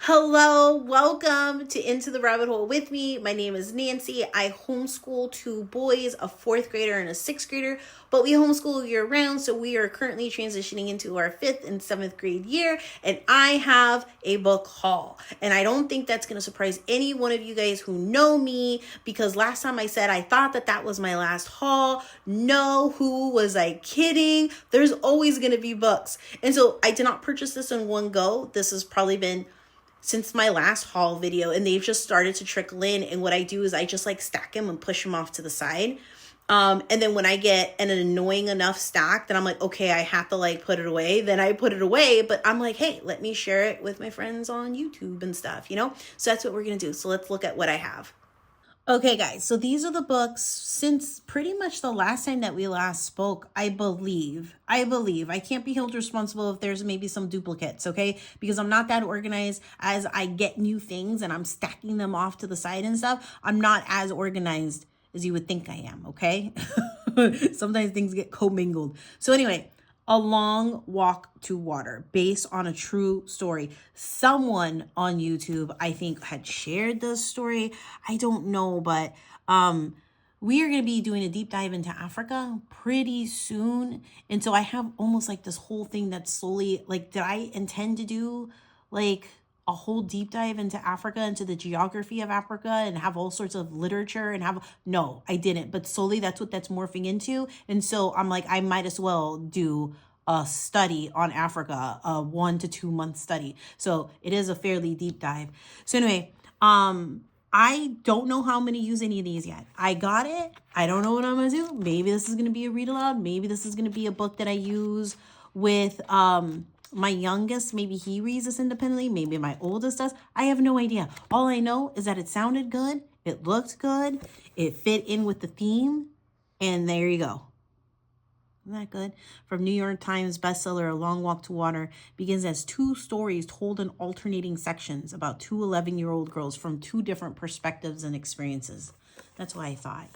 Hello, welcome to Into the Rabbit Hole with me. My name is Nancy. I homeschool two boys, a fourth grader and a sixth grader, but we homeschool year round, so we are currently transitioning into our fifth and seventh grade year, and I have a book haul. And I don't think that's going to surprise any one of you guys who know me, because last time I said I thought that was my last haul. No, who was I kidding? There's always going to be books. And so I did not purchase this in one go. This has probably been since my last haul video, and they've just started to trickle in. And what I do is I just stack them and push them off to the side. And then when I get an annoying enough stack that I'm like, okay, I have to put it away, then I put it away. But I'm like, hey, let me share it with my friends on YouTube and stuff, So that's what we're going to do. So let's look at what I have. Okay, guys, so these are the books since pretty much the last time that we last spoke, I believe. I can't be held responsible if there's maybe some duplicates, okay? Because I'm not that organized. As I get new things and I'm stacking them off to the side and stuff, I'm not as organized as you would think I am, okay? Sometimes things get commingled. So anyway, A Long Walk to Water, based on a true story. Someone on YouTube, I think, had shared this story. I don't know, but we are going to be doing a deep dive into Africa pretty soon. And so I have almost this whole thing that's slowly, did I intend to do a whole deep dive into Africa, into the geography of Africa, and have all sorts of literature and no, I didn't. But slowly that's what that's morphing into. And so I'm like, I might as well do a study on Africa, a 1 to 2 month study. So it is a fairly deep dive. So anyway, I don't know how I'm going to use any of these yet. I got it. I don't know what I'm going to do. Maybe this is going to be a read aloud. Maybe this is going to be a book that I use with, my youngest. Maybe he reads this independently. Maybe my oldest does. I have no idea. All I know is that it sounded good. It looked good. It fit in with the theme. And there you go. Isn't that good? From New York Times bestseller, A Long Walk to Water begins as 2 stories told in alternating sections about 2 11-year-old girls from 2 different perspectives and experiences. That's why I thought,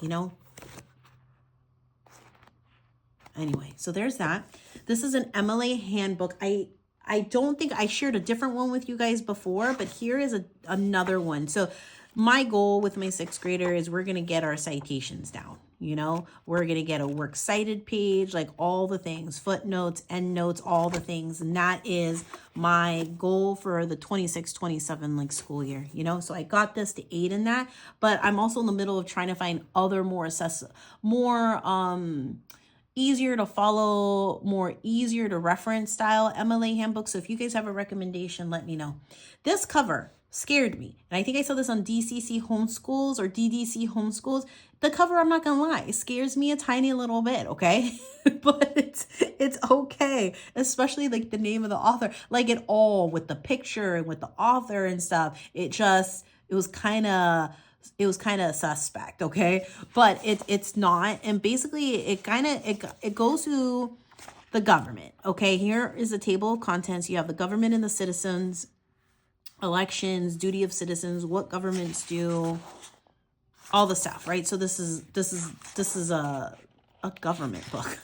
Anyway, so there's that. This is an MLA handbook. I don't think I shared a different one with you guys before, but here is another one. So my goal with my 6th grader is we're going to get our citations down. We're going to get a works cited page, all the things, footnotes, endnotes, all the things. And that is my goal for the 26-27 school year, So I got this to aid in that, but I'm also in the middle of trying to find other more easier to follow, more easier to reference style MLA handbooks. So if you guys have a recommendation, let me know. This cover scared me. And I think I saw this on DCC Homeschools or DDC Homeschools. The cover, I'm not gonna lie, scares me a tiny little bit, okay? But it's okay. Especially the name of the author. It all with the picture and with the author and stuff. It was kind of suspect, okay? But it's not. And basically it goes to the government, okay? Here is a table of contents. You have the government and the citizens, elections, duty of citizens, what governments do, all the stuff, right? So this is a government book.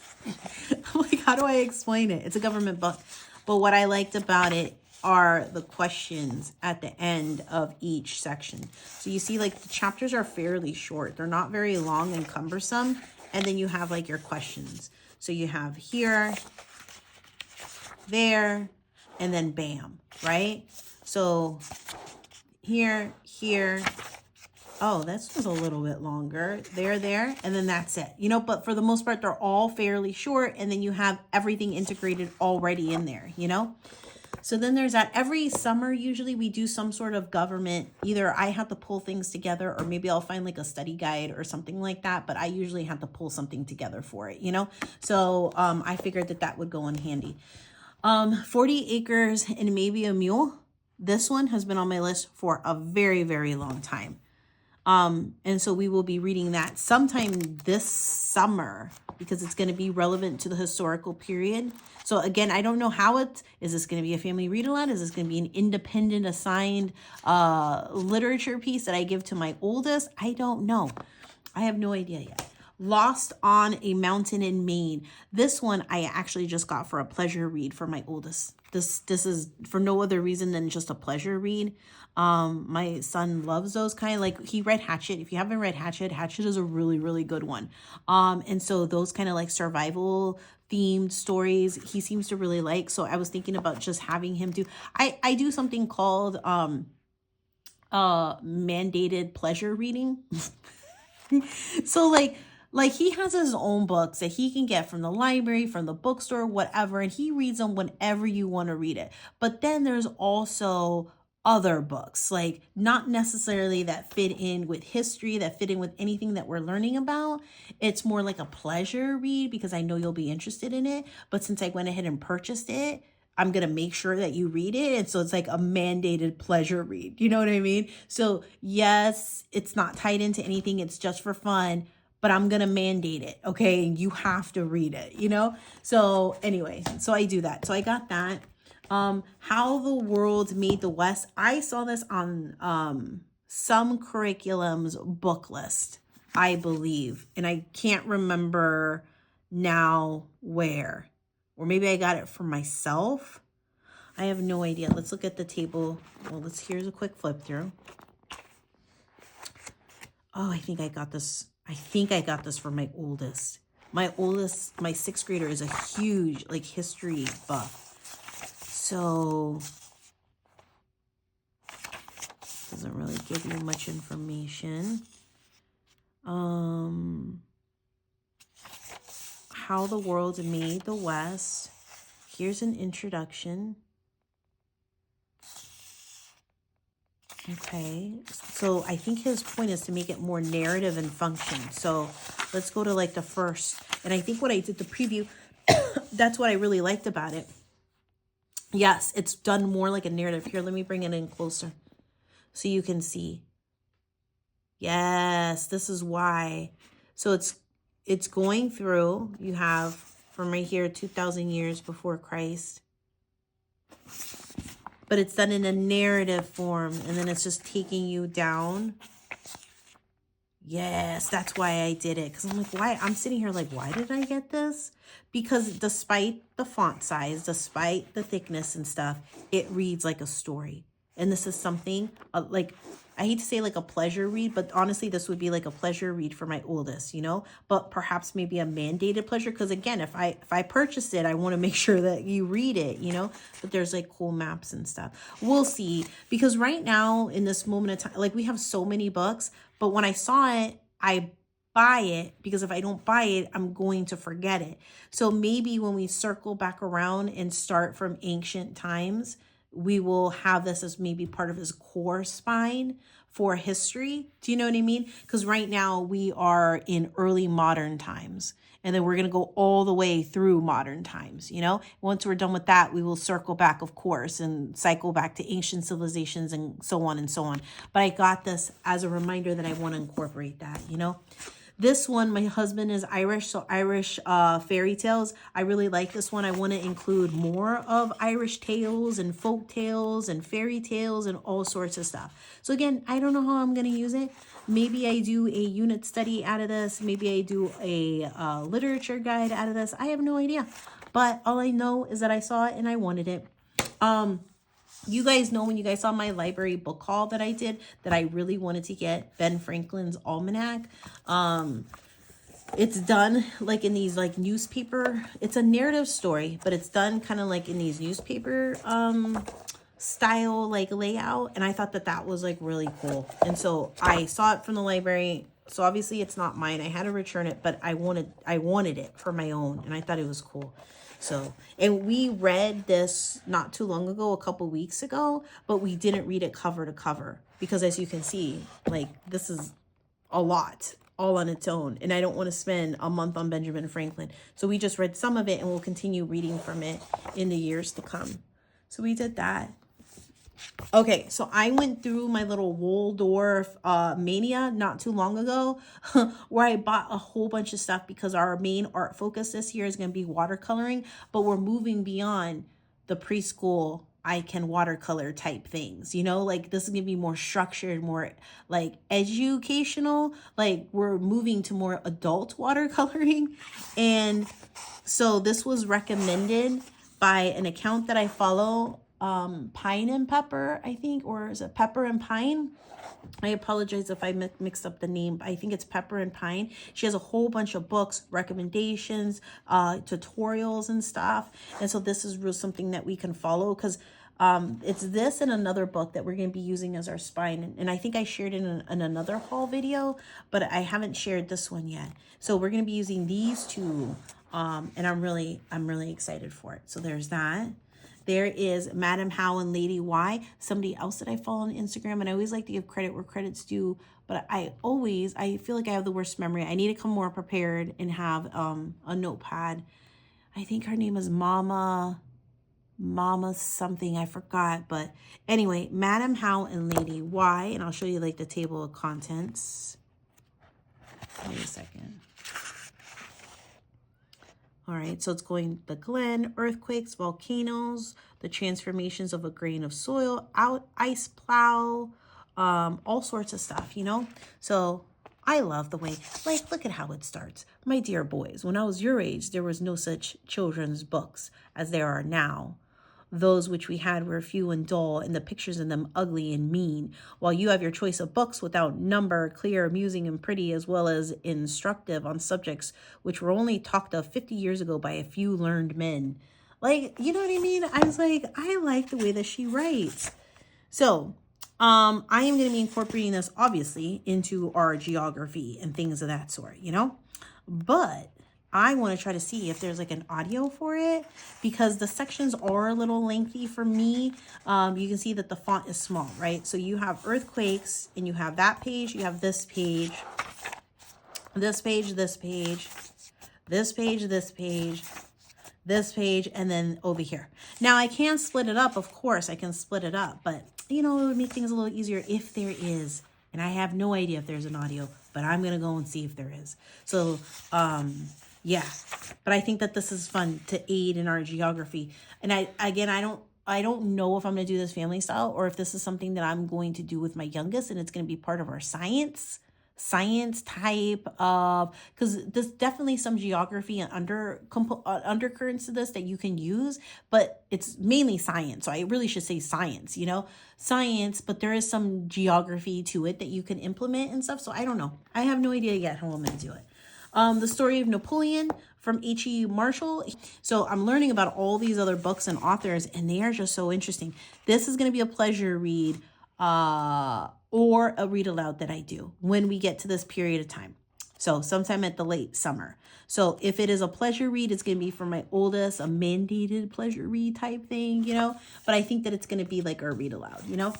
How do I explain it? It's a government book. But what I liked about it are the questions at the end of each section. So you see the chapters are fairly short. They're not very long and cumbersome. And then you have your questions. So you have here, there, and then bam, right? So here, oh, this was a little bit longer. There, and then that's it. But for the most part, they're all fairly short. And then you have everything integrated already in there, So then there's that. Every summer, usually we do some sort of government. Either I have to pull things together or maybe I'll find a study guide or something like that. But I usually have to pull something together for it, So I figured that would go in handy. 40 Acres and Maybe a Mule. This one has been on my list for a very, very long time. And so we will be reading that sometime this summer because it's going to be relevant to the historical period. So again, I don't know how is this going to be a family read aloud? Is this going to be an independent assigned literature piece that I give to my oldest? I don't know. I have no idea yet. Lost on a Mountain in Maine. This one I actually just got for a pleasure read for my oldest. This is for no other reason than just a pleasure read. My son loves those kind. Like, he read Hatchet. If you haven't read Hatchet, Hatchet is a really, really good one. And so those kind of like survival themed stories he seems to really like. So I was thinking about just having him do, I do something called mandated pleasure reading. So like he has his own books that he can get from the library, from the bookstore, whatever, and he reads them whenever you want to read it. But then there's also other books, like not necessarily that fit in with history, that fit in with anything that we're learning about. It's more like a pleasure read because I know you'll be interested in it. But since I went ahead and purchased it, I'm going to make sure that you read it. And so it's like a mandated pleasure read. You know what I mean? So yes, it's not tied into anything. It's just for fun, but I'm going to mandate it. Okay. And you have to read it, you know? So anyway, so I do that. So I got that. How the World Made the West. I saw this on, some curriculum's book list, I believe. And I can't remember now where. Or maybe I got it for myself. I have no idea. Let's look at the table. Well, here's a quick flip through. Oh, I think I got this. I think I got this for my oldest. My sixth grader is a huge like history buff. So doesn't really give you much information. How the World Made the West. Here's an introduction. Okay, so I think his point is to make it more narrative and function. So let's go to like the first. And I think what I did, the preview, that's what I really liked about it. Yes, it's done more like a narrative. Here, let me bring it in closer so you can see. Yes, this is why. So it's going through, you have from right here, 2,000 years before Christ. But it's done in a narrative form, and then it's just taking you down. Yes, that's why I did it. Because I'm like, why? I'm sitting here like, why did I get this? Because despite the font size, despite the thickness and stuff, it reads like a story. And this is something like, I hate to say like a pleasure read, but honestly, this would be like a pleasure read for my oldest, you know, but perhaps maybe a mandated pleasure. Because again, if I purchased it, I want to make sure that you read it, you know, but there's like cool maps and stuff. We'll see. Because right now in this moment of time, like we have so many books, but when I saw it, I buy it because if I don't buy it, I'm going to forget it. So maybe when we circle back around and start from ancient times, we will have this as maybe part of his core spine for history. Do you know what I mean? Because right now we are in early modern times, and then we're going to go all the way through modern times. You know, once we're done with that, we will circle back, of course, and cycle back to ancient civilizations and so on and so on. But I got this as a reminder that I want to incorporate that, you know. This one, my husband is Irish, so Irish fairy tales. I really like this one. I want to include more of Irish tales and folk tales and fairy tales and all sorts of stuff. So again, I don't know how I'm going to use it. Maybe I do a unit study out of this. Maybe I do a literature guide out of this. I have no idea. But all I know is that I saw it and I wanted it. You guys know when you guys saw my library book haul that I did that I really wanted to get Ben Franklin's Almanac. It's done like in these like newspaper. It's a narrative story, but it's done kind of like in these newspaper style like layout. And I thought that that was like really cool. And so I saw it from the library. So obviously it's not mine. I had to return it, but I wanted it for my own, and I thought it was cool. So, and we read this not too long ago, a couple weeks ago, but we didn't read it cover to cover because as you can see, like this is a lot all on its own. And I don't want to spend a month on Benjamin Franklin. So we just read some of it and we'll continue reading from it in the years to come. So we did that. Okay, so I went through my little Waldorf mania not too long ago where I bought a whole bunch of stuff because our main art focus this year is going to be watercoloring, but we're moving beyond the preschool I can watercolor type things, you know, like this is going to be more structured, more like educational, like we're moving to more adult watercoloring. And so this was recommended by an account that I follow, Pine and Pepper, I think, or is it Pepper and Pine? I apologize if I mixed up the name. I think it's Pepper and Pine. She has a whole bunch of books, recommendations, tutorials and stuff. And so this is real something that we can follow, because it's this and another book that we're going to be using as our spine. And I think I shared it in another haul video, but I haven't shared this one yet. So we're going to be using these two. And I'm really excited for it. So there's that. There is Madam How and Lady Why, somebody else that I follow on Instagram, and I always like to give credit where credit's due, but I feel like I have the worst memory. I need to come more prepared and have a notepad. I think her name is Mama something, I forgot, but anyway, Madam How and Lady Why, and I'll show you like the table of contents. Wait a second. All right, so it's going the Glen, earthquakes, volcanoes, the transformations of a grain of soil, ice plow, all sorts of stuff, you know? So I love the way, like, look at how it starts. My dear boys, when I was your age, there was no such children's books as there are now. Those which we had were few and dull, and the pictures in them ugly and mean, while you have your choice of books without number, clear, amusing, and pretty, as well as instructive on subjects which were only talked of 50 years ago by a few learned men. Like, you know what I mean? I was like, I like the way that she writes. So, I am going to be incorporating this, obviously, into our geography and things of that sort, you know? But I want to try to see if there's like an audio for it, because the sections are a little lengthy for me. You can see that the font is small, right? So you have earthquakes and you have that page, you have this page, this page, this page, this page, this page, this page, and then over here. Now I can split it up, of course, I can split it up, but you know, it would make things a little easier if there is. And I have no idea if there's an audio, but I'm going to go and see if there is. So, yeah, but I think that this is fun to aid in our geography. And I don't know if I'm going to do this family style or if this is something that I'm going to do with my youngest and it's going to be part of our science type of, because there's definitely some geography and undercurrents to this that you can use, but it's mainly science. So I really should say science, you know, science, but there is some geography to it that you can implement and stuff. So I don't know. I have no idea yet how I'm going to do it. The Story of Napoleon from H.E. Marshall. So I'm learning about all these other books and authors, and they are just so interesting. This is going to be a pleasure read or a read aloud that I do when we get to this period of time. So sometime at the late summer. So if it is a pleasure read, it's going to be for my oldest, a mandated pleasure read type thing, you know. But I think that it's going to be like a read aloud, you know.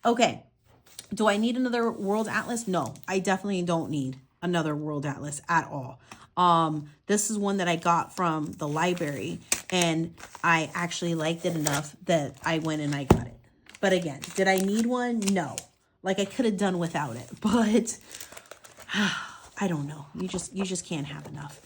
Okay. Do I need another world atlas? No, I definitely don't need another world atlas at all. This is one that I got from the library and I actually liked it enough that I went and I got it. But again, did I need one? No. Like I could have done without it, but I don't know. You just can't have enough.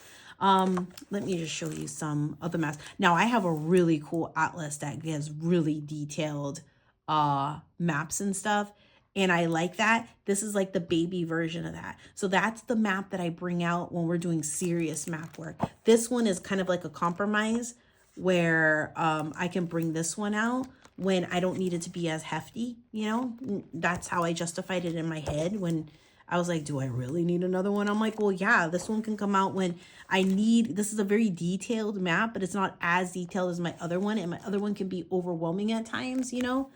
Let me just show you some of the maps. Now I have a really cool atlas that has really detailed maps and stuff. And I like that. This is like the baby version of that. So that's the map that I bring out when we're doing serious map work. This one is kind of like a compromise where I can bring this one out when I don't need it to be as hefty, you know? That's how I justified it in my head when I was like, do I really need another one? I'm like, well, yeah, this one can come out when I need. This is a very detailed map, but it's not as detailed as my other one. And my other one can be overwhelming at times, you know?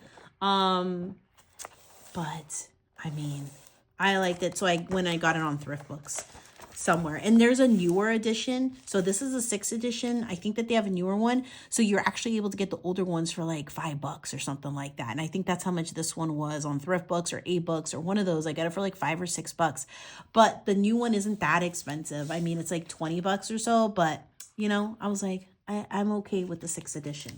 But I mean, I liked it. So when I got it on Thrift Books somewhere, and there's a newer edition. So this is a 6th edition. I think that they have a newer one. So you're actually able to get the older ones for like $5 or something like that. And I think that's how much this one was on Thrift Books or A-Books or one of those. I got it for like $5 or $6, but the new one isn't that expensive. I mean, it's like $20 or so, but you know, I was like, I'm okay with the 6th edition.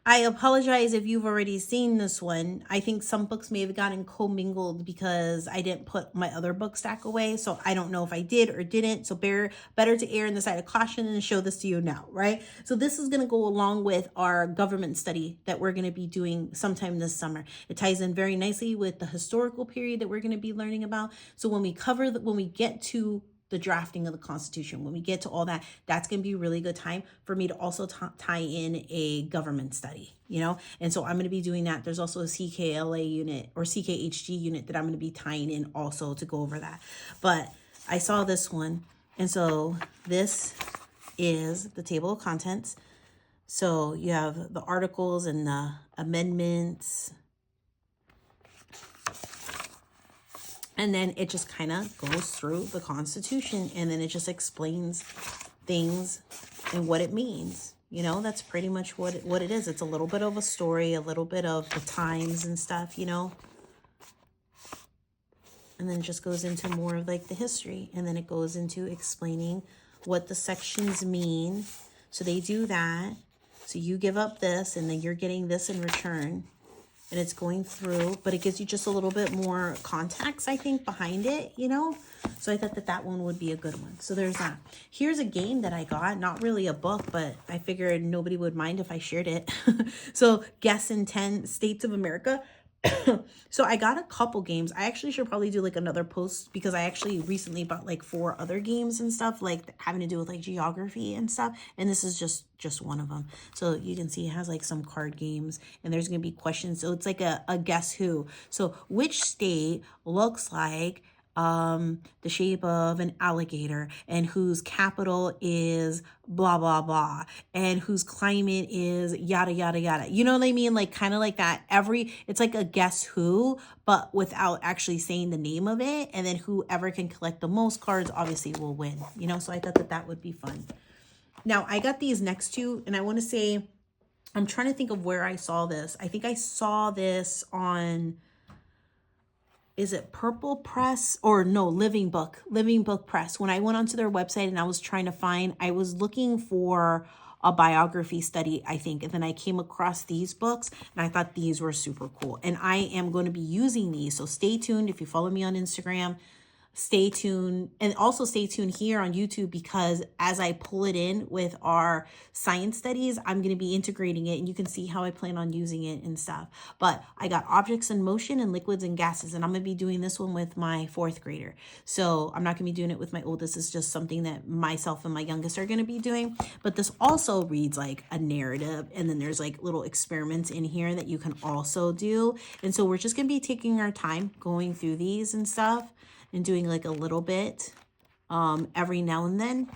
I apologize if you've already seen this one. I think some books may have gotten commingled because I didn't put my other book stack away. So I don't know if I did or didn't. So better to err on the side of caution and show this to you now, right? So this is going to go along with our government study that we're going to be doing sometime this summer. It ties in very nicely with the historical period that we're going to be learning about. So when we get to the drafting of the Constitution. When we get to all that, that's going to be a really good time for me to also tie in a government study, And so I'm going to be doing that. There's also a CKLA unit or CKHG unit that I'm going to be tying in also to go over that. But I saw this one. And so this is the table of contents. So you have the articles and the amendments. And then it just kind of goes through the Constitution, and then it just explains things and what it means. That's pretty much what it is. It's a little bit of a story, a little bit of the times and stuff, And then it just goes into more of like the history. And then it goes into explaining what the sections mean. So they do that. So you give up this, and then you're getting this in return. And it's going through, but it gives you just a little bit more context, I think, behind it, So I thought that one would be a good one. So there's that. Here's a game that I got, not really a book, but I figured nobody would mind if I shared it. So guess in 10 states of America. So I got a couple games. I actually should probably do like another post, because I actually recently bought like 4 other games and stuff, like having to do with like geography and stuff. And this is just one of them. So you can see it has like some card games, and there's going to be questions. So it's like a guess who. So which state looks like the shape of an alligator, and whose capital is blah, blah, blah, and whose climate is yada, yada, yada. You know what I mean? Like kind of like that. It's like a guess who, but without actually saying the name of it. And then whoever can collect the most cards obviously will win, So I thought that would be fun. Now I got these next two, and I want to say, I'm trying to think of where I saw this. I think I saw this on, is it Purple Press or no, Living Book Press. When I went onto their website and I was trying to find, I was looking for a biography study, I think. And then I came across these books, and I thought these were super cool. And I am going to be using these. So stay tuned. If you follow me on Instagram, stay tuned, and also stay tuned here on YouTube, because as I pull it in with our science studies, I'm going to be integrating it, and you can see how I plan on using it and stuff. But I got objects in motion and liquids and gases, and I'm going to be doing this one with my 4th grader. So I'm not going to be doing it with my oldest. It's just something that myself and my youngest are going to be doing. But this also reads like a narrative, and then there's like little experiments in here that you can also do. And so we're just going to be taking our time going through these and stuff, and doing like a little bit every now and then,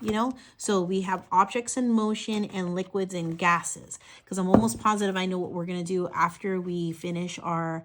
So we have objects in motion and liquids and gases, because I'm almost positive I know what we're going to do after we finish our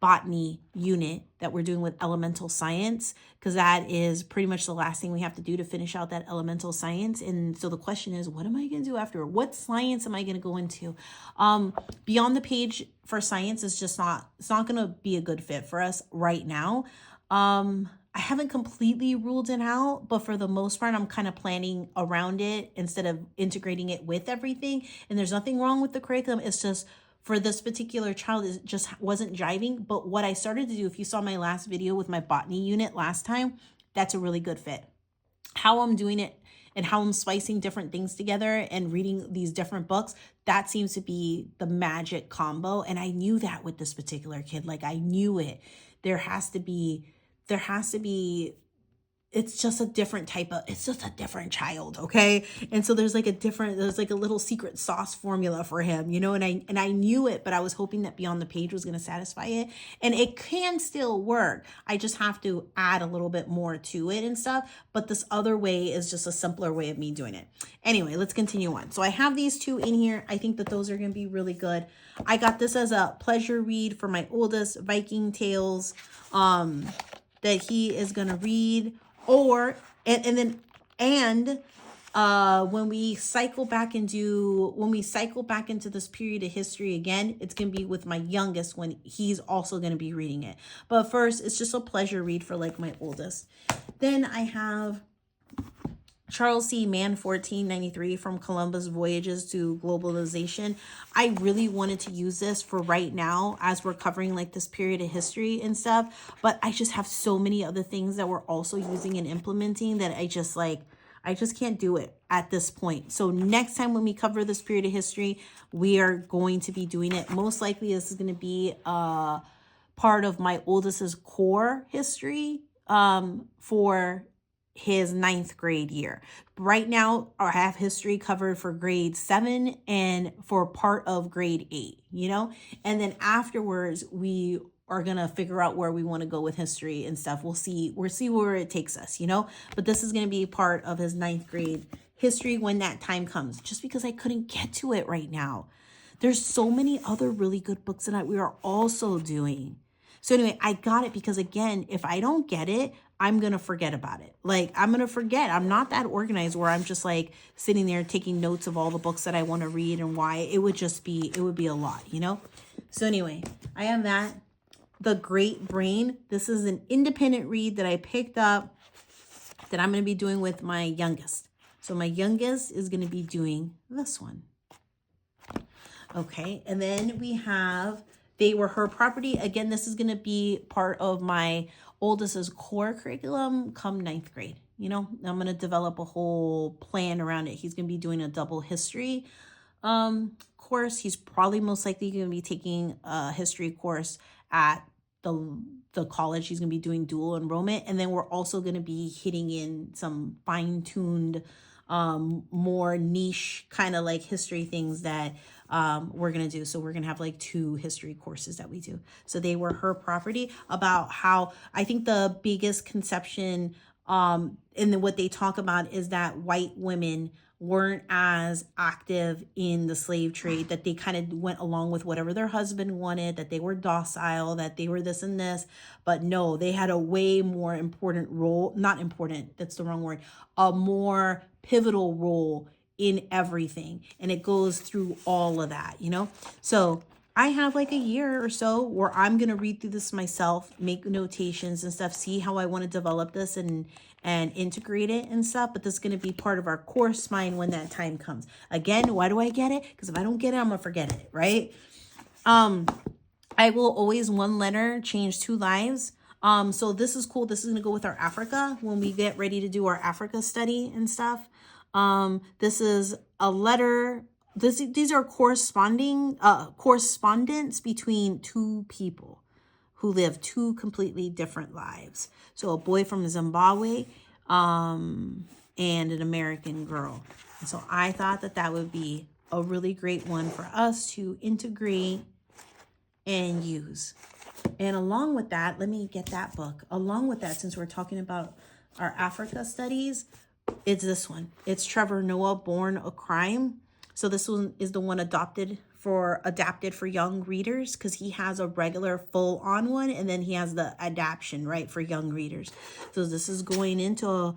botany unit that we're doing with elemental science, because that is pretty much the last thing we have to do to finish out that elemental science. And so the question is, what am I going to do after? What science am I going to go into? Beyond the page for science is just it's not going to be a good fit for us right now. I haven't completely ruled it out, but for the most part, I'm kind of planning around it instead of integrating it with everything. And there's nothing wrong with the curriculum. It's just for this particular child, it just wasn't jiving. But what I started to do, if you saw my last video with my botany unit last time, that's a really good fit. How I'm doing it and how I'm spicing different things together and reading these different books, that seems to be the magic combo. And I knew that with this particular kid, like I knew it. There has to be, it's just a different child. Okay. And so there's like a little secret sauce formula for him, and I knew it, but I was hoping that Beyond the Page was going to satisfy it, and it can still work. I just have to add a little bit more to it and stuff. But this other way is just a simpler way of me doing it. Anyway, let's continue on. So I have these 2 in here. I think that those are going to be really good. I got this as a pleasure read for my oldest, Viking Tales, that he is going to read. When we cycle back into this period of history again, it's going to be with my youngest when he's also going to be reading it. But first, it's just a pleasure read for like my oldest. Then I have Charles C. Mann, 1493, From Columbus Voyages to Globalization. I really wanted to use this for right now as we're covering like this period of history and stuff, but I just have so many other things that we're also using and implementing that I just can't do it at this point. So next time when we cover this period of history, we are going to be doing it. Most likely this is going to be part of my oldest's core history for his ninth grade year. Right now, I have history covered for grade 7 and for part of grade 8, you know? And then afterwards, we are going to figure out where we want to go with history and stuff. We'll see where it takes us, you know? But this is going to be part of his ninth grade history when that time comes, just because I couldn't get to it right now. There's so many other really good books that we are also doing. So anyway, I got it because, again, if I don't get it, I'm going to forget about it. Like, I'm going to forget. I'm not that organized where I'm just like sitting there taking notes of all the books that I want to read and why. It would be a lot, you know? So anyway, I have that. The Great Brain. This is an independent read that I picked up that I'm going to be doing with my youngest. So my youngest is going to be doing this one. Okay, and then we have They Were Her Property. Again, this is going to be part of my oldest's core curriculum come ninth grade. You know, I'm going to develop a whole plan around it. He's going to be doing a double history course. He's probably most likely going to be taking a history course at the college. He's going to be doing dual enrollment. And then we're also going to be hitting in some fine-tuned, more niche kind of like history things that we're going to do. So we're going to have like 2 history courses that we do. So They Were Her Property, about how I think the biggest conception and then what they talk about is that white women weren't as active in the slave trade, that they kind of went along with whatever their husband wanted, that they were docile, that they were this and this. But no, they had a way more important role, not important, that's the wrong word, a more pivotal role in everything. And it goes through all of that, you know? So I have like a year or so where I'm going to read through this myself, make notations and stuff, see how I want to develop this and integrate it and stuff. But this is going to be part of our course mind when that time comes. Again, why do I get it? Because if I don't get it, I'm going to forget it, right? I will always one letter change 2 lives. So this is cool. This is going to go with our Africa when we get ready to do our Africa study and stuff. This is a letter. These are correspondence between 2 people who live 2 completely different lives. So a boy from Zimbabwe and an American girl. And so I thought that would be a really great one for us to integrate and use. And along with that, let me get that book. Along with that, since we're talking about our Africa studies, it's this one. It's Trevor Noah, Born a Crime. So this one is the one adapted for young readers, because he has a regular full-on one, and then he has the adaptation, right, for young readers. So this is going into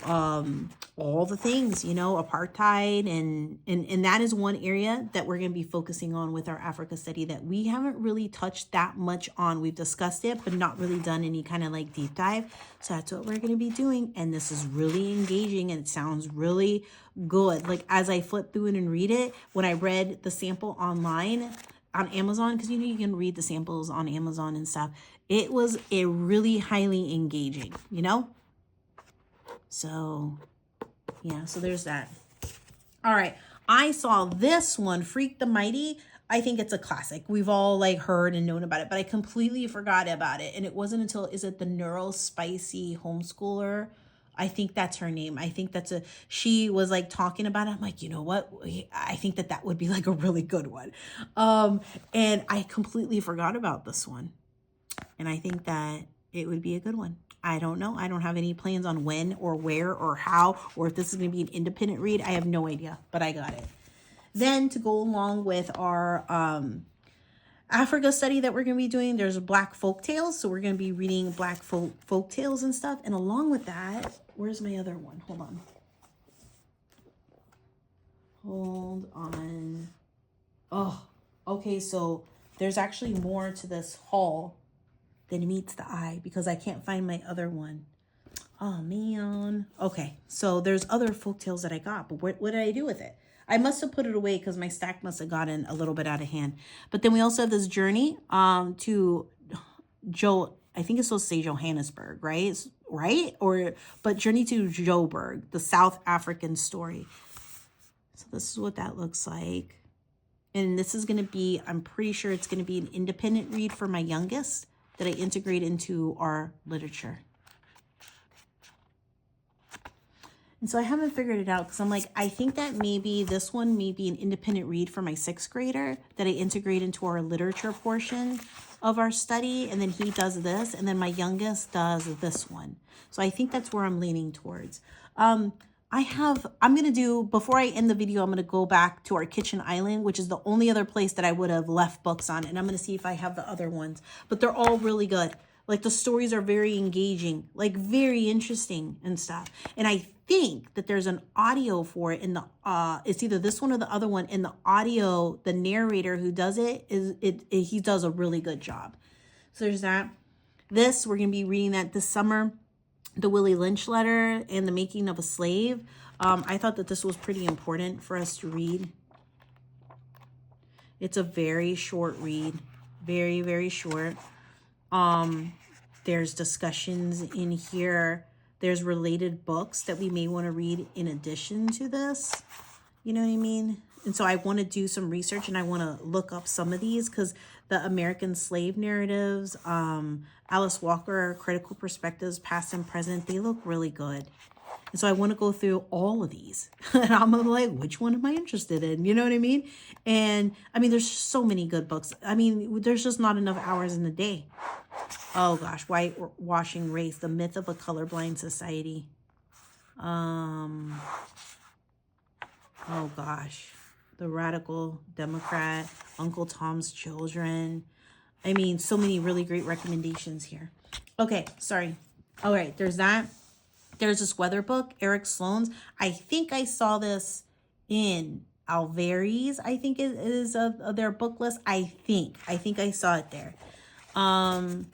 all the things, you know, apartheid, and that is one area that we're going to be focusing on with our Africa study that we haven't really touched that much on. We've discussed it, but not really done any kind of like deep dive. So that's what we're going to be doing. And this is really engaging and it sounds really good. Like as I flip through it and read it, when I read the sample online on Amazon, because you know you can read the samples on Amazon and stuff, it was a really highly engaging, you know? So yeah, so there's that. All right, I saw this one, Freak the Mighty. I think it's a classic. We've all like heard and known about it, but I completely forgot about it. And it wasn't until, is it the Neurospicy Homeschooler? I think that's her name. I think she was like talking about it. I'm like, you know what? I think that would be like a really good one. And I completely forgot about this one. And I think that it would be a good one. I don't know. I don't have any plans on when or where or how, or if this is going to be an independent read. I have no idea, but I got it. Then to go along with our Africa study that we're going to be doing, there's Black Folktales. So we're going to be reading Black Folktales and stuff. And along with that, where's my other one? Hold on. Oh, okay. So there's actually more to this haul than meets the eye because I can't find my other one. Oh, man. Okay, so there's other folktales that I got, but what did I do with it? I must have put it away because my stack must have gotten a little bit out of hand. But then we also have this journey to I think it's supposed to say Johannesburg, right? But Journey to Joburg, the South African story. So this is what that looks like. And this is going to be, I'm pretty sure it's going to be an independent read for my youngest that I integrate into our literature. And so I haven't figured it out because I'm like, I think that maybe this one may be an independent read for my 6th grader that I integrate into our literature portion of our study. And then he does this, and then my youngest does this one. So I think that's where I'm leaning towards. I'm going to do, before I end the video, I'm going to go back to our kitchen island, which is the only other place that I would have left books on. And I'm going to see if I have the other ones, but they're all really good. Like the stories are very engaging, like very interesting and stuff. And I think that there's an audio for it in the, it's either this one or the other one. In the audio, the narrator who does he does a really good job. So there's that. We're going to be reading that this summer. The Willie Lynch letter and the making of a slave. I thought that this was pretty important for us to read. It's a very short read, very, very short. There's discussions in here. There's related books that we may want to read in addition to this. You know what I mean? And so I want to do some research, and I want to look up some of these because the American slave narratives, Alice Walker, Critical Perspectives, Past and Present, they look really good. And so I want to go through all of these. And I'm like, which one am I interested in? You know what I mean? And I mean, there's so many good books. I mean, there's just not enough hours in the day. Oh gosh, Whitewashing Race, The Myth of a Colorblind Society. Oh gosh. The Radical Democrat, Uncle Tom's Children. I mean, so many really great recommendations here. Okay, sorry. All right, there's that. There's this weather book, Eric Sloane's. I think I saw this in Alvari's, I think it is of their book list. I think I saw it there. And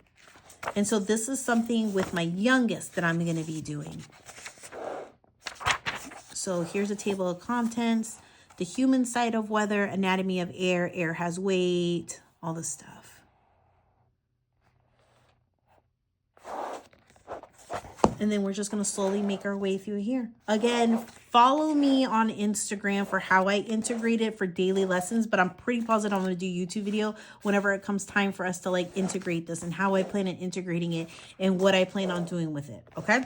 so this is something with my youngest that I'm going to be doing. So here's a table of contents. The human side of weather, anatomy of air, air has weight, all this stuff. And then we're just going to slowly make our way through here. Again, follow me on Instagram for how I integrate it for daily lessons, but I'm pretty positive I'm going to do YouTube video whenever it comes time for us to like integrate this and how I plan on integrating it and what I plan on doing with it. Okay.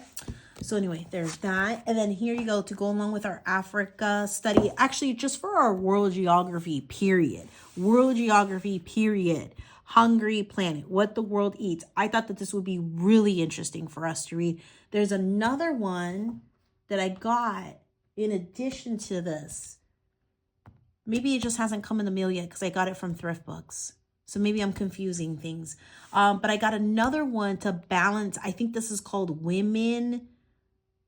So anyway, there's that. And then here you go to go along with our Africa study. Actually, just for our world geography, period. World geography, period. Hungry Planet, what the world eats. I thought that this would be really interesting for us to read. There's another one that I got in addition to this. Maybe it just hasn't come in the mail yet because I got it from Thrift Books. So maybe I'm confusing things. But I got another one to balance. I think this is called Women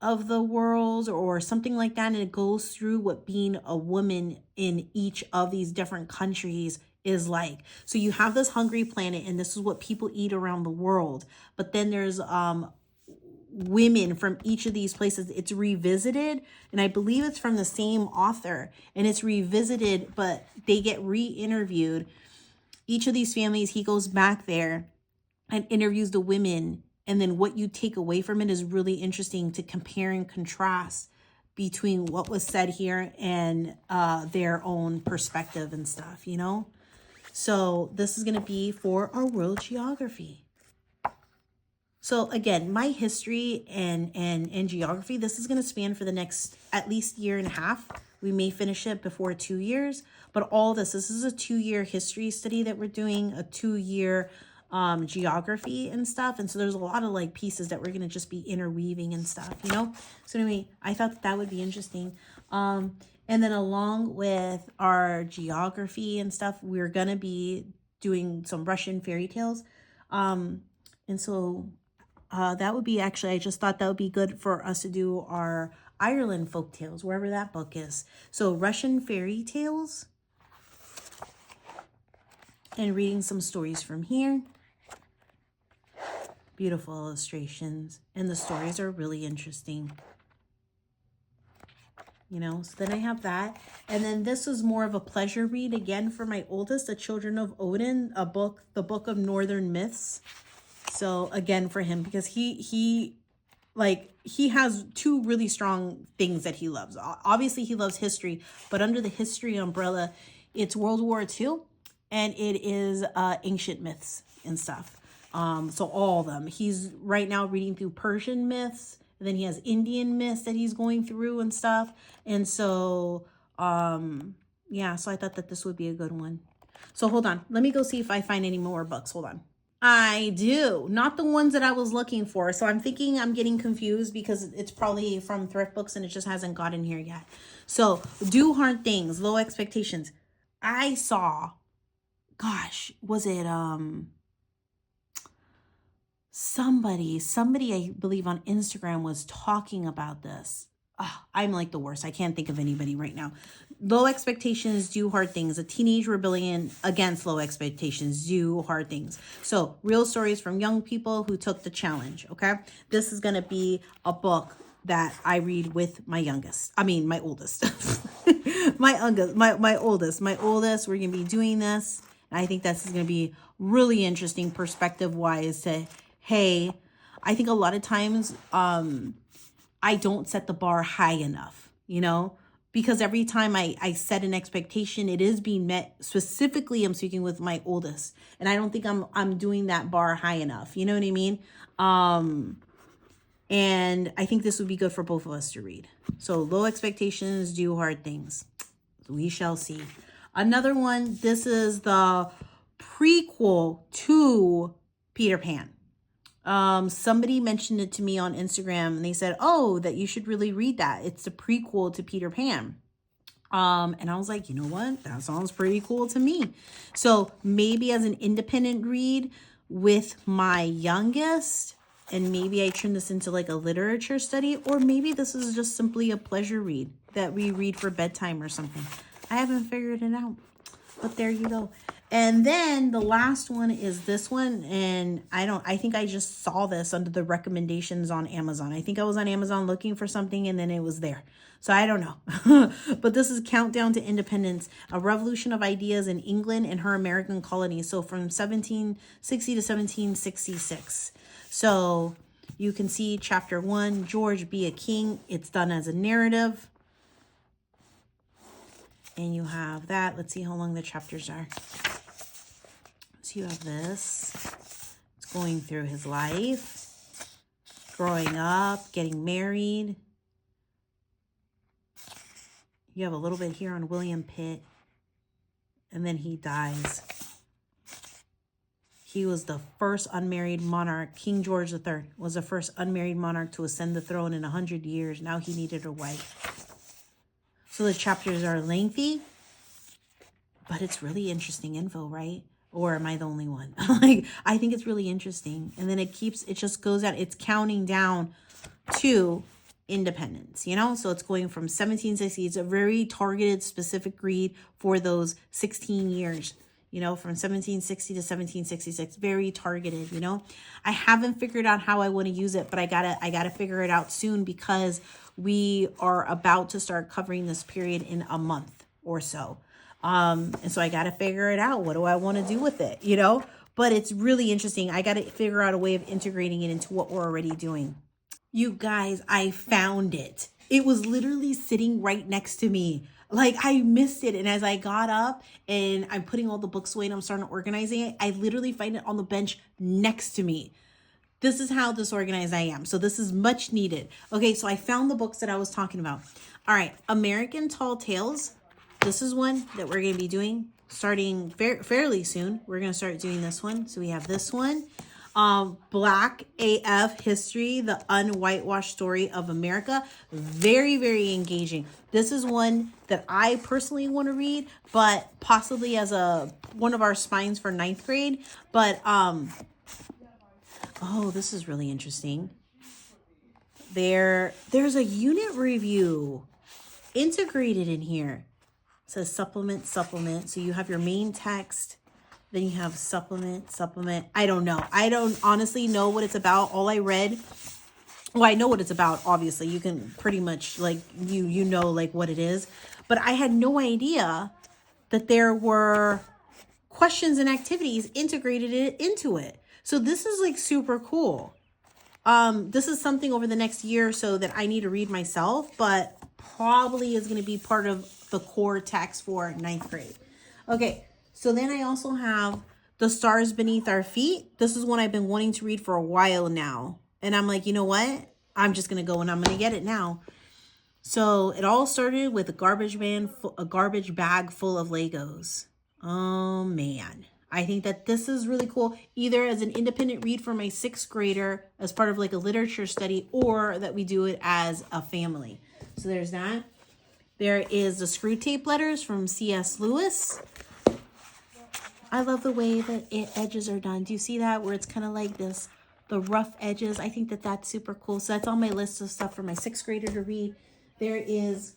of the World or something like that. And it goes through what being a woman in each of these different countries is like. So you have this Hungry Planet, and this is what people eat around the world. But then there's women from each of these places. It's revisited, and I believe it's from the same author, and it's revisited, but they get re-interviewed. Each of these families, he goes back there and interviews the women, and then what you take away from it is really interesting to compare and contrast between what was said here and their own perspective and stuff, you know? So this is going to be for our world geography. So again, my history and geography, this is going to span for the next at least year and a half. We may finish it before 2 years, but all this is a 2-year history study that we're doing, a 2-year geography and stuff. And so there's a lot of like pieces that we're going to just be interweaving and stuff, you know? So anyway, I thought that would be interesting. And then along with our geography and stuff, we're going to be doing some Russian fairy tales. And so that would be actually, I just thought that would be good for us to do our Ireland folk tales, wherever that book is. So Russian fairy tales and reading some stories from here. Beautiful illustrations. And the stories are really interesting. You know, so then I have that. And then this is more of a pleasure read again for my oldest, The Children of Odin, a book, the Book of Northern Myths. So again for him, because he has 2 really strong things that he loves. Obviously he loves history, but under the history umbrella, it's World War II and it is ancient myths and stuff. So all of them. He's right now reading through Persian myths. And then he has Indian myths that he's going through and stuff. And so, yeah, so I thought that this would be a good one. So hold on. Let me go see if I find any more books. Hold on. I do. Not the ones that I was looking for. So I'm thinking I'm getting confused because it's probably from thrift books and it just hasn't gotten here yet. So Do Hard Things, Low Expectations. I saw, gosh, was it somebody I believe on Instagram was talking about this. I'm like the worst. I can't think of anybody right now. Low Expectations, Do Hard Things. A teenage rebellion against low expectations. Do hard things. So real stories from young people who took the challenge. Okay. This is going to be a book that I read with my youngest. I mean, my oldest. my oldest. We're going to be doing this. And I think this is going to be really interesting perspective wise to, hey, I think a lot of times, I don't set the bar high enough, you know, because every time I set an expectation, it is being met. Specifically, I'm speaking with my oldest, and I don't think I'm doing that bar high enough. You know what I mean? And I think this would be good for both of us to read. So Low Expectations, Do Hard Things. We shall see. Another one. This is the prequel to Peter Pan. Somebody mentioned it to me on Instagram and they said, oh, that you should really read that. It's the prequel to Peter Pan. And I was like, you know what? That sounds pretty cool to me. So maybe as an independent read with my youngest, and maybe I turn this into like a literature study, or maybe this is just simply a pleasure read that we read for bedtime or something. I haven't figured it out, but there you go. And then the last one is this one. And I think I just saw this under the recommendations on Amazon. I think I was on Amazon looking for something and then it was there. So I don't know. But this is Countdown to Independence, a revolution of ideas in England and her American colonies. So from 1760 to 1766. So you can see chapter 1, George Be a King. It's done as a narrative. And you have that. Let's see how long the chapters are. So you have this. It's going through his life, growing up, getting married. You have a little bit here on William Pitt. And then he dies. He was the first unmarried monarch. King George III was the first unmarried monarch to ascend the throne in 100 years. Now he needed a wife. So the chapters are lengthy, but it's really interesting info, right? Or am I the only one? Like, I think it's really interesting. And then it just goes out. It's counting down to independence, you know? So it's going from 1760. It's a very targeted, specific read for those 16 years, you know, from 1760 to 1766. Very targeted, you know? I haven't figured out how I want to use it, but I gotta figure it out soon because we are about to start covering this period in a month or so. And so I got to figure it out. What do I want to do with it? You know, but it's really interesting. I got to figure out a way of integrating it into what we're already doing. You guys, I found it. It was literally sitting right next to me. Like I missed it. And as I got up and I'm putting all the books away and I'm starting organizing it, I literally find it on the bench next to me. This is how disorganized I am. So this is much needed. Okay, so I found the books that I was talking about. All right, American Tall Tales. This is one that we're going to be doing starting fairly soon. We're going to start doing this one. So we have this one. Black AF History, the Unwhitewashed Story of America. Very, very engaging. This is one that I personally want to read, but possibly as one of our spines for 9th grade. But, oh, this is really interesting. There's a unit review integrated in here. It says supplement. So you have your main text, then you have supplement. I don't know. I don't honestly know what it's about. All I read, well, I know what it's about. Obviously, you can pretty much like you know like what it is, but I had no idea that there were questions and activities integrated into it. So this is like super cool. This is something over the next year or so that I need to read myself, but probably is going to be part of the core text for 9th grade. Okay, so then I also have The Stars Beneath Our Feet. This is one I've been wanting to read for a while now. And I'm like, you know what? I'm just going to go and I'm going to get it now. So it all started with a garbage bag full of Legos. Oh man. I think that this is really cool, either as an independent read for my 6th grader as part of like a literature study, or that we do it as a family. So there's that. There is the Screw Tape Letters from C.S. Lewis. I love the way that edges are done. Do you see that? Where it's kind of like this, the rough edges. I think that that's super cool. So that's on my list of stuff for my 6th grader to read. There is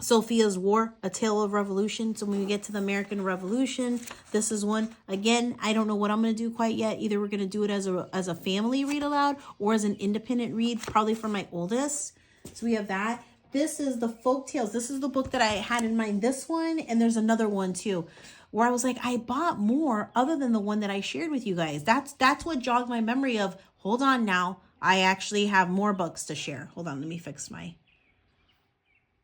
Sophia's War, A Tale of Revolution. So when we get to the American Revolution, this is one. Again, I don't know what I'm going to do quite yet. Either we're going to do it as a family read aloud or as an independent read, probably for my oldest. So we have that. This is the Folktales. This is the book that I had in mind. This one, and there's another one too, where I was like, I bought more other than the one that I shared with you guys. That's what jogged my memory of, hold on now, I actually have more books to share. Hold on, let me fix my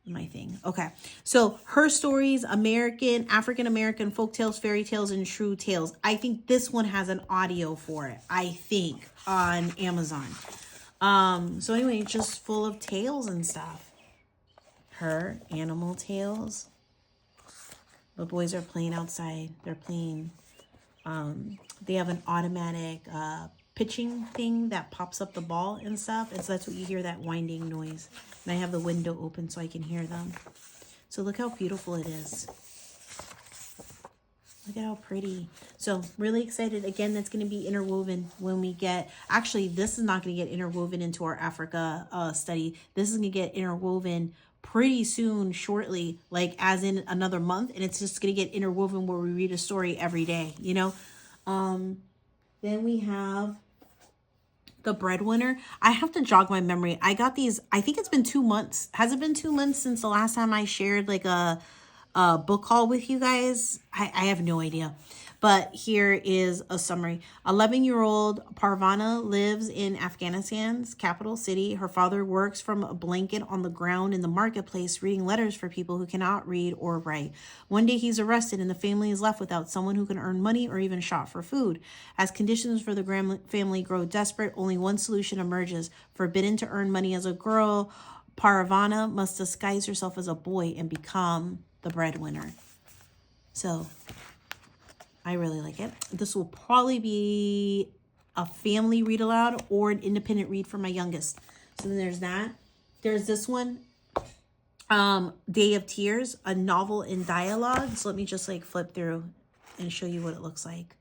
thing. Okay. So Her Stories, African American Folktales, Fairy Tales, and True Tales. I think this one has an audio for it, I think, on Amazon. So anyway, it's just full of tales and stuff. Her Animal Tales. The boys are playing outside. They're playing. They have an automatic pitching thing that pops up the ball and stuff. And so that's what you hear, that winding noise. And I have the window open so I can hear them. So look how beautiful it is. Look at how pretty. So really excited. Again, that's going to be interwoven when we get, actually, this is not going to get interwoven into our Africa study. This is going to get interwoven pretty soon, shortly, like as in another month. And it's just going to get interwoven where we read a story every day, you know? Then we have The Breadwinner. I have to jog my memory. I got these, I think it's been 2 months. Has it been 2 months since the last time I shared like a book haul with you guys? I have no idea. But here is a summary. 11-year-old Parvana lives in Afghanistan's capital city. Her father works from a blanket on the ground in the marketplace, reading letters for people who cannot read or write. One day he's arrested and the family is left without someone who can earn money or even shop for food. As conditions for the family grow desperate, only one solution emerges. Forbidden to earn money as a girl, Parvana must disguise herself as a boy and become the breadwinner. So I really like it. This will probably be a family read aloud or an independent read for my youngest. So then there's that. There's this one, Day of Tears, a novel in dialogue. So let me just like flip through and show you what it looks like.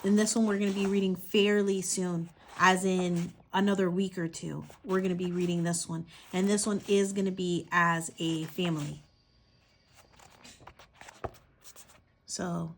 And this one we're going to be reading fairly soon, as in another week or two. We're going to be reading this one. And this one is going to be as a family. So,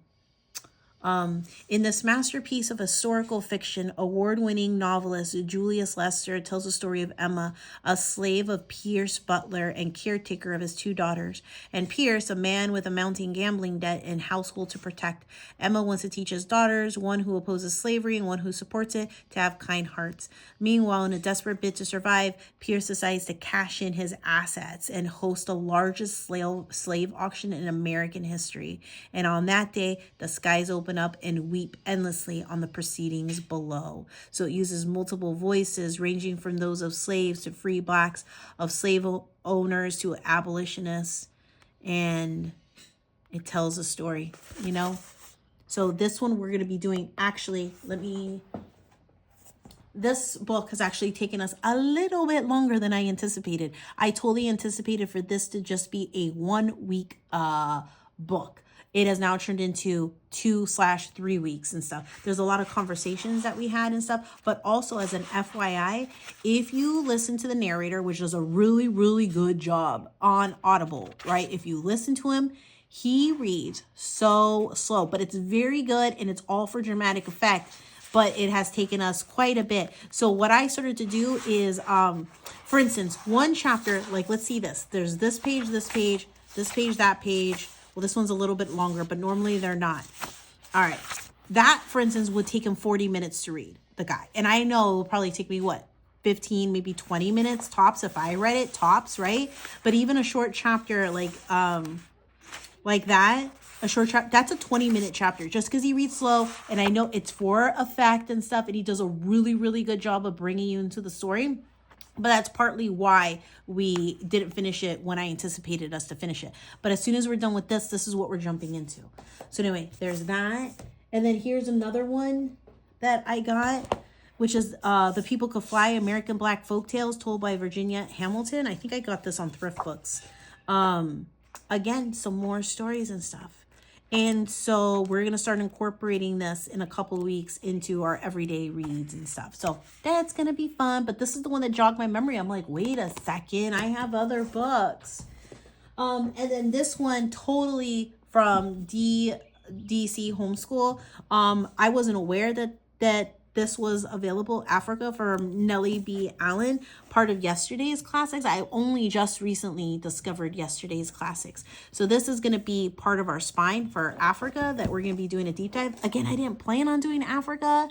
in this masterpiece of historical fiction, award-winning novelist Julius Lester tells the story of Emma, a slave of Pierce Butler and caretaker of his 2 daughters, and Pierce, a man with a mounting gambling debt and household to protect. Emma wants to teach his daughters, one who opposes slavery and one who supports it, to have kind hearts. Meanwhile, in a desperate bid to survive, Pierce decides to cash in his assets and host the largest slave auction in American history. And on that day, the skies open up and weep endlessly on the proceedings below. So it uses multiple voices ranging from those of slaves to free blacks, of slave owners to abolitionists, and it tells a story, you know? So this one we're going to be doing, actually, this book has actually taken us a little bit longer than I anticipated. I totally anticipated for this to just be a 1-week book. It has now turned into 2/3 weeks and stuff. There's a lot of conversations that we had and stuff, but also as an FYI, if you listen to the narrator, which does a really, really good job on Audible, right? If you listen to him, he reads so slow, but it's very good and it's all for dramatic effect, but it has taken us quite a bit. So what I started to do is, for instance, one chapter, like let's see this. There's this page, this page, this page, that page. Well, this one's a little bit longer, but normally they're not. All right. That, for instance, would take him 40 minutes to read, the guy. And I know it will probably take me, 15, maybe 20 minutes tops if I read it, tops, right? But even a short chapter like that, a short chapter. That's a 20-minute chapter just because he reads slow. And I know it's for effect and stuff. And he does a really, really good job of bringing you into the story. But that's partly why we didn't finish it when I anticipated us to finish it. But as soon as we're done with this is what we're jumping into. So anyway, there's that. And then here's another one that I got, which is The People Could Fly, American Black Folktales told by Virginia Hamilton. I think I got this on Thrift Books. Again, some more stories and stuff. And so we're going to start incorporating this in a couple of weeks into our everyday reads and stuff. So that's going to be fun. But this is the one that jogged my memory. I'm like, wait a second, I have other books. And then this one totally from DC Homeschool. I wasn't aware that this was available. Africa from Nellie B. Allen, part of Yesterday's Classics. I only just recently discovered Yesterday's Classics. So this is going to be part of our spine for Africa that we're going to be doing a deep dive. Again, I didn't plan on doing Africa.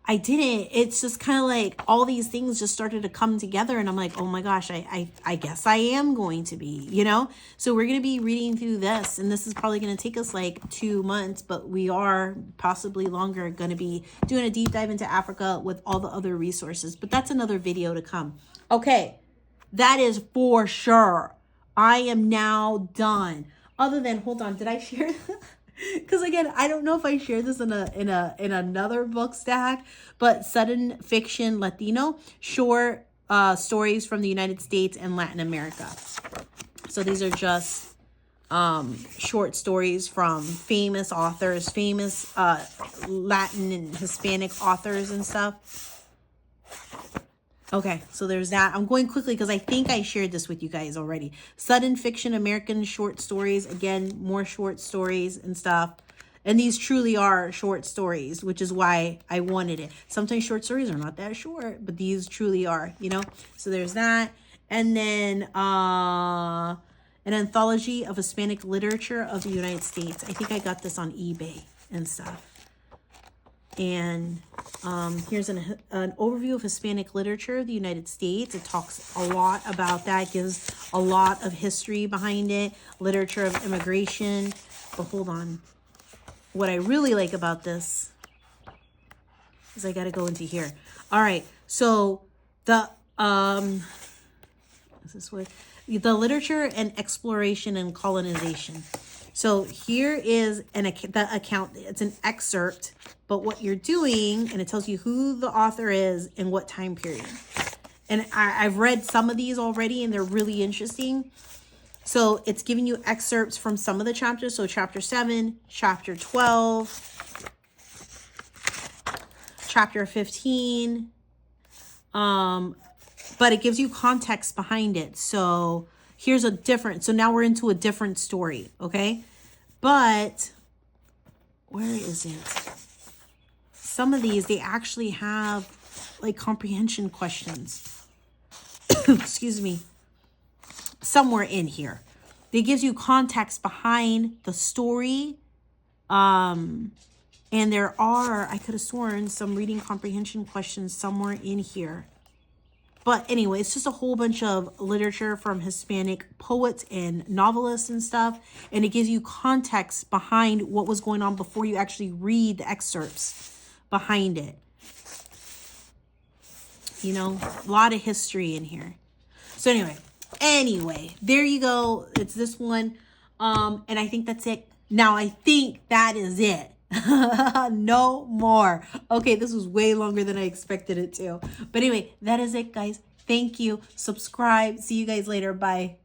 I didn't. It's just kind of like all these things just started to come together. And I'm like, oh my gosh, I guess I am going to be, you know? So we're going to be reading through this. And this is probably going to take us like 2 months. But we are possibly longer going to be doing a deep dive into Africa with all the other resources. But that's another video to come. Okay, that is for sure. I am now done. Other than, hold on, did I share because again, I don't know if I shared this in another book stack, but Sudden Fiction Latino, short stories from the United States and Latin America. So these are just short stories from famous authors, famous Latin and Hispanic authors and stuff. Okay, so there's that. I'm going quickly because I think I shared this with you guys already. Sudden Fiction, American Short Stories. Again, more short stories and stuff. And these truly are short stories, which is why I wanted it. Sometimes short stories are not that short, but these truly are, you know? So there's that. And then an anthology of Hispanic literature of the United States. I think I got this on eBay and stuff. And here's an overview of Hispanic literature of the United States. It talks a lot about that, gives a lot of history behind it, literature of immigration. But hold on. What I really like about this is I got to go into here. All right. So the is this what the literature and exploration and colonization. So here is the account. It's an excerpt, but what you're doing, and it tells you who the author is and what time period. And I've read some of these already, and they're really interesting. So it's giving you excerpts from some of the chapters. So chapter 7, chapter 12, chapter 15. But it gives you context behind it. So here's so now we're into a different story, okay? But where is it? Some of these, they actually have like comprehension questions. Excuse me. Somewhere in here. It gives you context behind the story. And there are, I could have sworn, some reading comprehension questions somewhere in here. But anyway, it's just a whole bunch of literature from Hispanic poets and novelists and stuff. And it gives you context behind what was going on before you actually read the excerpts behind it. You know, a lot of history in here. So anyway, there you go. It's this one. And I think that's it. Now, I think that is it. No more. Okay, this was way longer than I expected it to. But anyway, that is it, guys. Thank you. Subscribe. See you guys later. Bye.